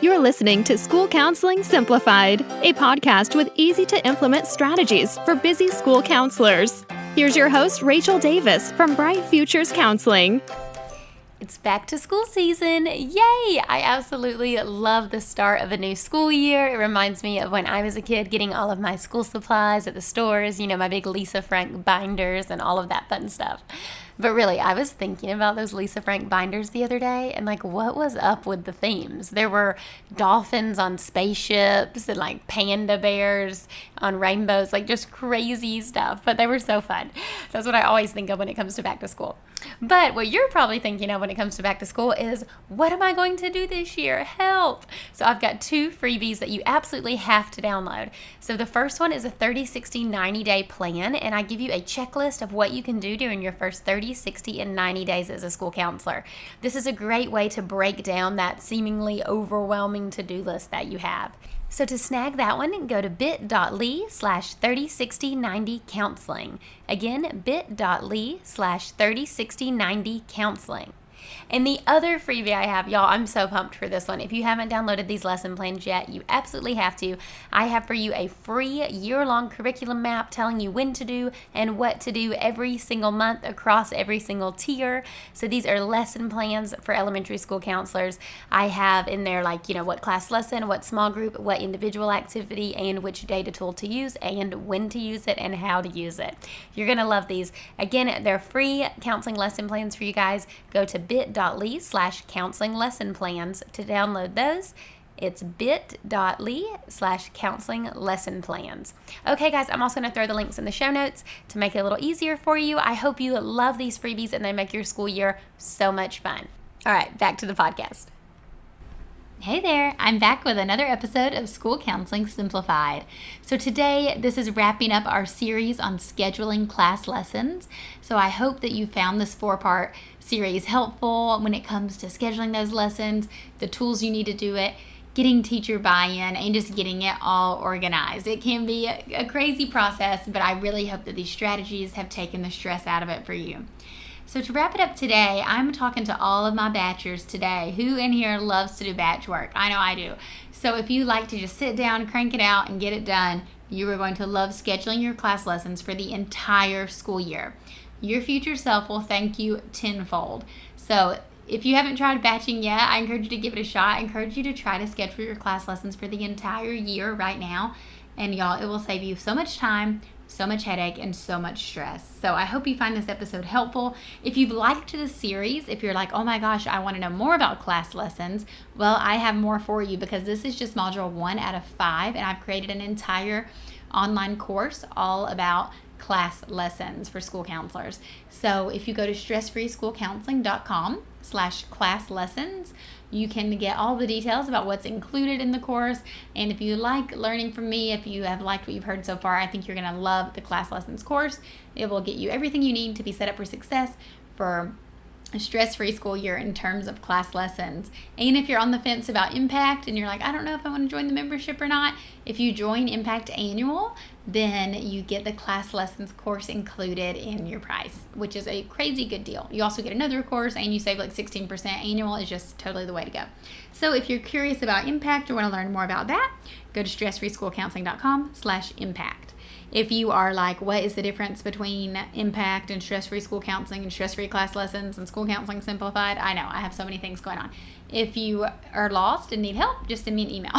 You're listening to School Counseling Simplified, a podcast with easy-to-implement strategies for busy school counselors. Here's your host, Rachel Davis from Bright Futures Counseling. It's back to school season. Yay! I absolutely love the start of a new school year. It reminds me of when I was a kid getting all of my school supplies at the stores, my big Lisa Frank binders and all of that fun stuff. But really, I was thinking about those Lisa Frank binders the other day and what was up with the themes? There were dolphins on spaceships and panda bears on rainbows, just crazy stuff, but they were so fun. That's what I always think of when it comes to back to school. But what you're probably thinking of when it comes to back to school is, what am I going to do this year? Help! So I've got 2 freebies that you absolutely have to download. So the first one is a 30, 60, 90-day plan, and I give you a checklist of what you can do during your first 30, 60, and 90 days as a school counselor. This is a great way to break down that seemingly overwhelming to-do list that you have. So to snag that one, go to bit.ly/306090counseling. Again, bit.ly/306090counseling. And the other freebie I have, y'all, I'm so pumped for this one. If you haven't downloaded these lesson plans yet, you absolutely have to. I have for you a free year-long curriculum map telling you when to do and what to do every single month across every single tier. So these are lesson plans for elementary school counselors. I have in there what class lesson, what small group, what individual activity, and which data tool to use and when to use it and how to use it. You're going to love these. Again, they're free counseling lesson plans for you guys. Go to bit.ly/counseling lesson plans to download those. It's bit.ly/counseling lesson plans. Okay, guys, I'm also going to throw the links in the show notes to make it a little easier for you. I hope you love these freebies and they make your school year so much fun. All right, back to the podcast. Hey there, I'm back with another episode of School Counseling Simplified. So today, this is wrapping up our series on scheduling class lessons. So I hope that you found this 4-part series helpful when it comes to scheduling those lessons, the tools you need to do it, getting teacher buy-in, and just getting it all organized. It can be a crazy process, but I really hope that these strategies have taken the stress out of it for you. So to wrap it up today, I'm talking to all of my batchers today. Who in here loves to do batch work? I know I do. So if you like to just sit down, crank it out, and get it done, you are going to love scheduling your class lessons for the entire school year. Your future self will thank you tenfold. So if you haven't tried batching yet, I encourage you to give it a shot. I encourage you to try to schedule your class lessons for the entire year right now. And y'all, it will save you so much time, so much headache, and so much stress. So I hope you find this episode helpful. If you've liked this series, if you're like, oh my gosh, I want to know more about class lessons, well, I have more for you because this is just module 1 out of 5, and I've created an entire online course all about class lessons for school counselors. So if you go to stressfreeschoolcounseling.com/class lessons, you can get all the details about what's included in the course. And if you like learning from me, if you have liked what you've heard so far, I think you're going to love the class lessons course. It will get you everything you need to be set up for success for a stress-free school year in terms of class lessons. And if you're on the fence about Impact and you're like, I don't know if I want to join the membership or not, if you join Impact Annual, then you get the class lessons course included in your price, which is a crazy good deal. You also get another course and you save 16%. Annual is just totally the way to go. So if you're curious about Impact or want to learn more about that, go to stressfreeschoolcounseling.com/impact. If you are like, what is the difference between Impact and stress-free school counseling and stress-free class lessons and school counseling simplified? I know, I have so many things going on. If you are lost and need help, just send me an email.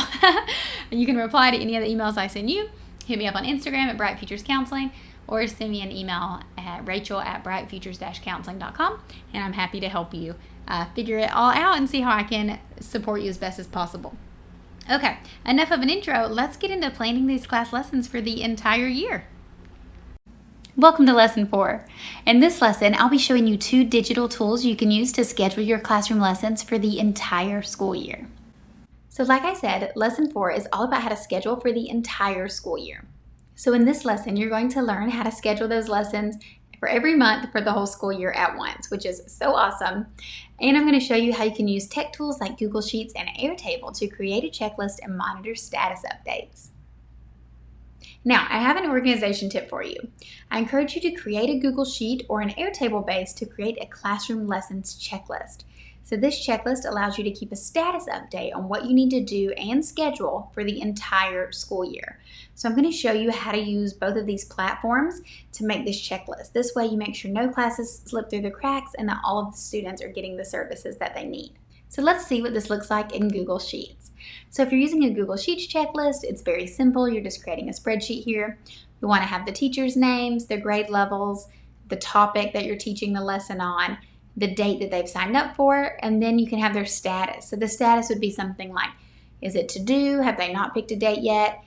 You can reply to any of the emails I send you. Hit me up on Instagram at Bright Futures Counseling, or send me an email at rachel@brightfutures-counseling.com, and I'm happy to help you figure it all out and see how I can support you as best as possible. Okay, enough of an intro. Let's get into planning these class lessons for the entire year. Welcome to Lesson 4. In this lesson, I'll be showing you 2 digital tools you can use to schedule your classroom lessons for the entire school year. So like I said, Lesson 4 is all about how to schedule for the entire school year. So in this lesson, you're going to learn how to schedule those lessons for every month for the whole school year at once, which is so awesome. And I'm going to show you how you can use tech tools like Google Sheets and Airtable to create a checklist and monitor status updates. Now, I have an organization tip for you. I encourage you to create a Google Sheet or an Airtable base to create a classroom lessons checklist. So this checklist allows you to keep a status update on what you need to do and schedule for the entire school year. So I'm going to show you how to use both of these platforms to make this checklist. This way you make sure no classes slip through the cracks and that all of the students are getting the services that they need. So let's see what this looks like in Google Sheets. So if you're using a Google Sheets checklist, it's very simple. You're just creating a spreadsheet here. You want to have the teachers' names, their grade levels, the topic that you're teaching the lesson on, the date that they've signed up for, and then you can have their status. So the status would be something like, is it to do? Have they not picked a date yet?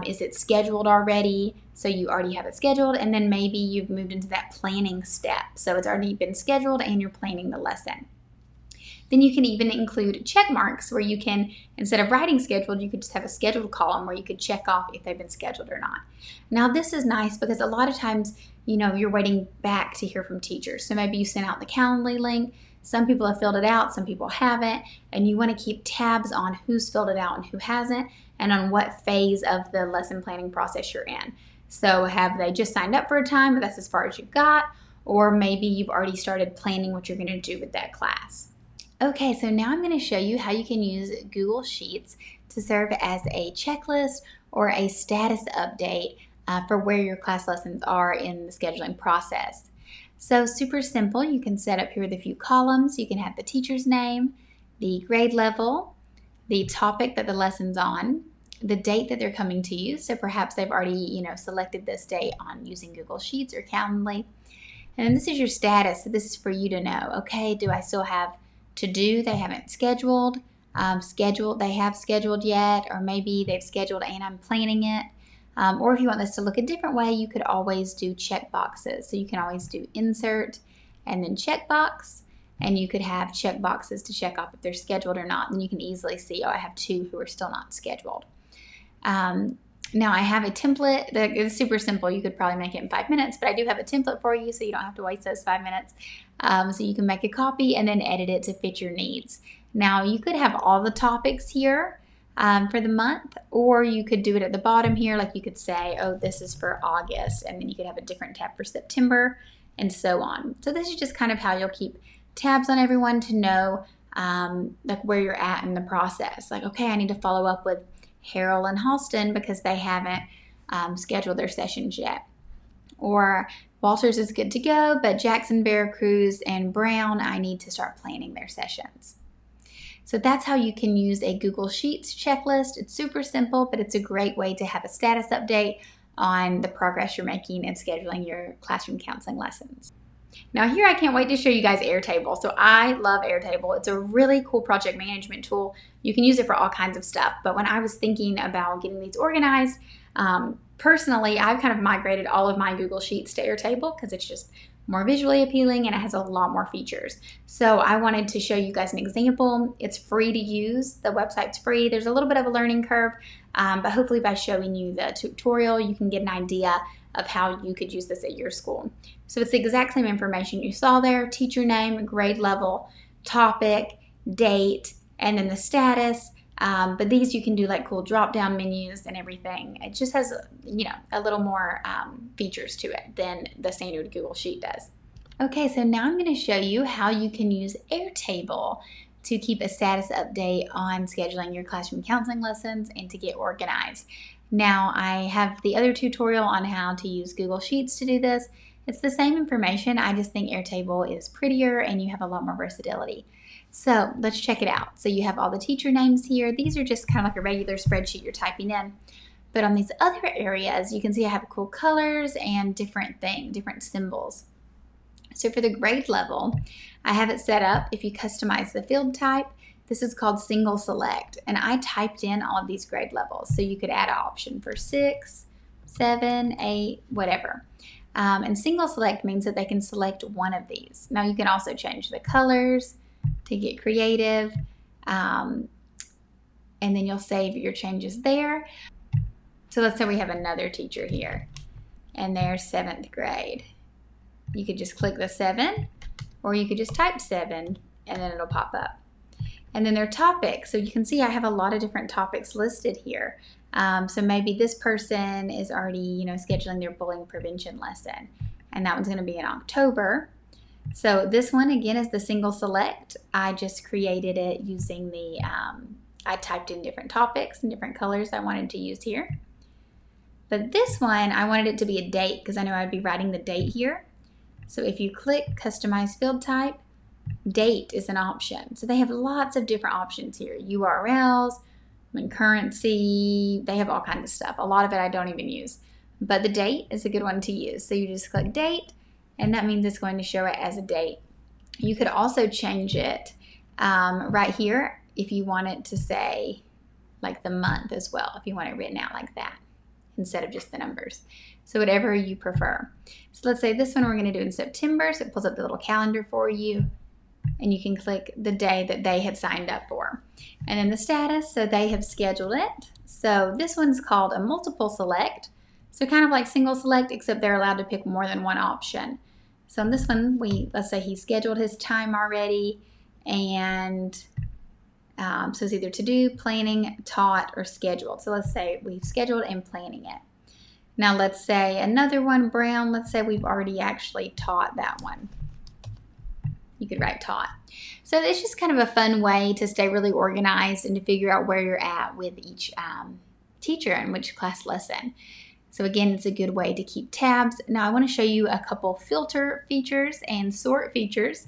Is it scheduled already? So you already have it scheduled, and then maybe you've moved into that planning step. So it's already been scheduled and you're planning the lesson. Then you can even include check marks where you can, instead of writing scheduled, you could just have a scheduled column where you could check off if they've been scheduled or not. Now this is nice because a lot of times, you're waiting back to hear from teachers. So maybe you sent out the Calendly link. Some people have filled it out, some people haven't, and you want to keep tabs on who's filled it out and who hasn't, and on what phase of the lesson planning process you're in. So have they just signed up for a time, but that's as far as you've got, or maybe you've already started planning what you're going to do with that class. Okay, so now I'm going to show you how you can use Google Sheets to serve as a checklist or a status update for where your class lessons are in the scheduling process. So super simple. You can set up here with a few columns. You can have the teacher's name, the grade level, the topic that the lesson's on, the date that they're coming to you. So perhaps they've already, selected this date on using Google Sheets or Calendly. And this is your status. So this is for you to know, okay, do I still have to do they haven't scheduled, they have scheduled yet, or maybe they've scheduled and I'm planning it. Or if you want this to look a different way, you could always do check boxes. So you can always do insert and then check box, and you could have check boxes to check off if they're scheduled or not. Then you can easily see, I have 2 who are still not scheduled. Now I have a template that is super simple. You could probably make it in 5 minutes, but I do have a template for you so you don't have to waste those 5 minutes. So you can make a copy and then edit it to fit your needs. Now you could have all the topics here for the month, or you could do it at the bottom here. Like you could say, oh, this is for August, and then you could have a different tab for September and so on. So this is just kind of how you'll keep tabs on everyone to know like where you're at in the process. Like, okay, I need to follow up with Harrell and Halston because they haven't scheduled their sessions yet. Or Walters is good to go, but Jackson, Veracruz, and Brown, I need to start planning their sessions. So that's how you can use a Google Sheets checklist. It's super simple, but it's a great way to have a status update on the progress you're making in scheduling your classroom counseling lessons. Now here I can't wait to show you guys Airtable. So I love Airtable. It's a really cool project management tool. You can use it for all kinds of stuff. But when I was thinking about getting these organized, personally, I've kind of migrated all of my Google Sheets to Airtable because it's just more visually appealing and it has a lot more features. So I wanted to show you guys an example. It's free to use. The website's free. There's a little bit of a learning curve, but hopefully by showing you the tutorial, you can get an idea of how you could use this at your school. So it's the exact same information you saw there: teacher name, grade level, topic, date, and then the status. But these you can do like cool drop-down menus and everything. It just has, a little more features to it than the standard Google Sheet does. Okay, so now I'm going to show you how you can use Airtable to keep a status update on scheduling your classroom counseling lessons and to get organized. Now I have the other tutorial on how to use Google Sheets to do this. It's the same information, I just think Airtable is prettier and you have a lot more versatility. So let's check it out. So you have all the teacher names here. These are just kind of like a regular spreadsheet you're typing in. But on these other areas, you can see I have cool colors and different symbols. So for the grade level, I have it set up. If you customize the field type, this is called single select. And I typed in all of these grade levels. So you could add an option for 6, 7, 8, whatever. And single select means that they can select one of these. Now you can also change the colors to get creative, and then you'll save your changes there. So let's say we have another teacher here and they're 7th grade. You could just click the 7, or you could just type 7 and then it'll pop up. And then their topics. So you can see I have a lot of different topics listed here. So maybe this person is already, scheduling their bullying prevention lesson, and that one's going to be in October. So this one, again, is the single select. I just created it using I typed in different topics and different colors I wanted to use here. But this one, I wanted it to be a date because I know I'd be writing the date here. So if you click Customize Field Type, date is an option. So they have lots of different options here. URLs, currency, they have all kinds of stuff. A lot of it I don't even use. But the date is a good one to use. So you just click date, and that means it's going to show it as a date. You could also change it right here if you want it to say like the month as well, if you want it written out like that instead of just the numbers. So whatever you prefer. So let's say this one we're going to do in September, so it pulls up the little calendar for you, and you can click the day that they had signed up for. And then the status, so they have scheduled it. So this one's called a multiple select. So kind of like single select, except they're allowed to pick more than one option. So on this one, let's say he scheduled his time already, and so it's either to do, planning, taught, or scheduled. So let's say we've scheduled and planning it. Now let's say another one, brown, let's say we've already actually taught that one. You could write taught. So it's just kind of a fun way to stay really organized and to figure out where you're at with each teacher and which class lesson. So again, it's a good way to keep tabs. Now I want to show you a couple filter features and sort features.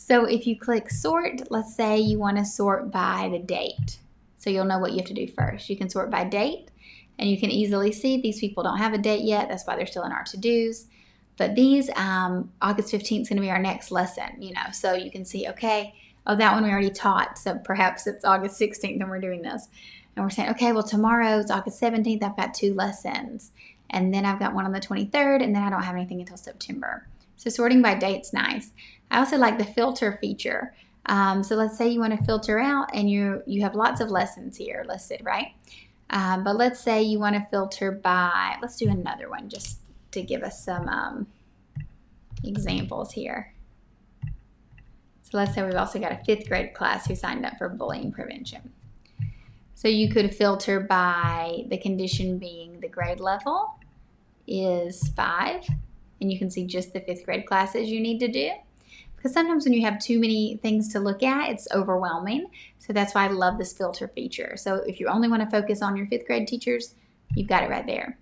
So if you click sort, let's say you want to sort by the date. So you'll know what you have to do first. You can sort by date, and you can easily see these people don't have a date yet. That's why they're still in our to-dos. But these, August 15th is going to be our next lesson, so you can see, okay, oh, that one we already taught. So perhaps it's August 16th and we're doing this. And we're saying, okay, well, tomorrow's August 17th. I've got 2 lessons. And then I've got one on the 23rd, and then I don't have anything until September. So sorting by date's nice. I also like the filter feature. So let's say you want to filter out, and you have lots of lessons here listed, right? But let's say you want to filter by, let's do another one just to give us some examples here. So let's say we've also got a 5th grade class who signed up for bullying prevention. So you could filter by the condition being the grade level is 5, and you can see just the 5th grade classes you need to do. Because sometimes when you have too many things to look at, it's overwhelming. So that's why I love this filter feature. So if you only want to focus on your 5th grade teachers, you've got it right there.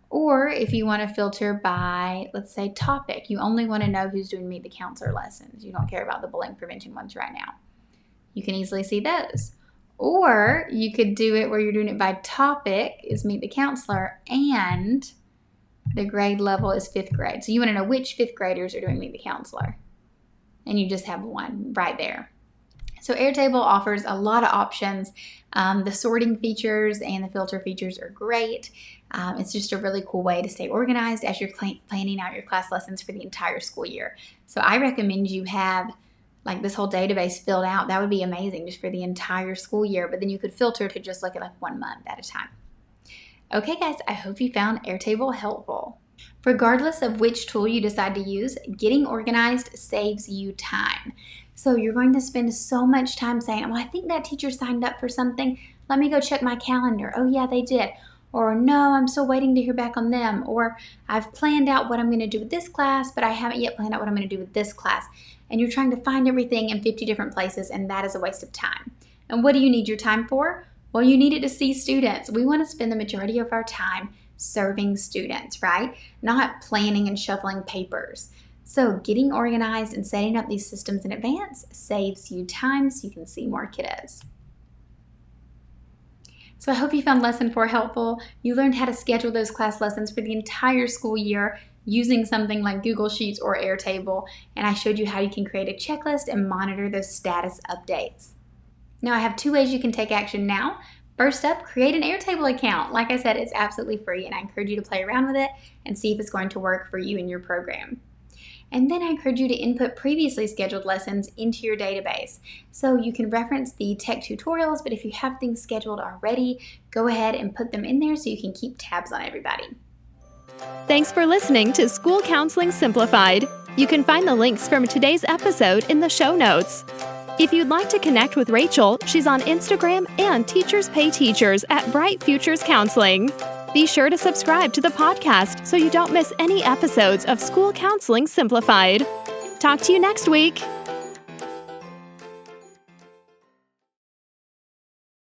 Or if you want to filter by, let's say, topic, you only want to know who's doing Meet the Counselor lessons. You don't care about the bullying prevention ones right now. You can easily see those. Or you could do it where you're doing it by topic is Meet the Counselor, and the grade level is 5th grade. So you want to know which 5th graders are doing Meet the Counselor. And you just have one right there. So Airtable offers a lot of options. The sorting features and the filter features are great. It's just a really cool way to stay organized as you're planning out your class lessons for the entire school year. So I recommend you have like this whole database filled out. That would be amazing just for the entire school year. But then you could filter to just look at like 1 month at a time. Okay, guys, I hope you found Airtable helpful. Regardless of which tool you decide to use, getting organized saves you time. So you're going to spend so much time saying, well, I think that teacher signed up for something. Let me go check my calendar. Oh, yeah, they did. Or no, I'm still waiting to hear back on them. Or I've planned out what I'm going to do with this class, but I haven't yet planned out what I'm going to do with this class. And you're trying to find everything in 50 different places, and that is a waste of time. And what do you need your time for? Well, you need it to see students. We want to spend the majority of our time serving students, right? Not planning and shuffling papers. So getting organized and setting up these systems in advance saves you time so you can see more kiddos. So I hope you found lesson 4 helpful. You learned how to schedule those class lessons for the entire school year using something like Google Sheets or Airtable, and I showed you how you can create a checklist and monitor those status updates. Now I have 2 ways you can take action now. First up, create an Airtable account. Like I said, it's absolutely free, and I encourage you to play around with it and see if it's going to work for you and your program. And then I encourage you to input previously scheduled lessons into your database. So you can reference the tech tutorials, but if you have things scheduled already, go ahead and put them in there so you can keep tabs on everybody. Thanks for listening to School Counseling Simplified. You can find the links from today's episode in the show notes. If you'd like to connect with Rachel, she's on Instagram and Teachers Pay Teachers at Bright Futures Counseling. Be sure to subscribe to the podcast so you don't miss any episodes of School Counseling Simplified. Talk to you next week.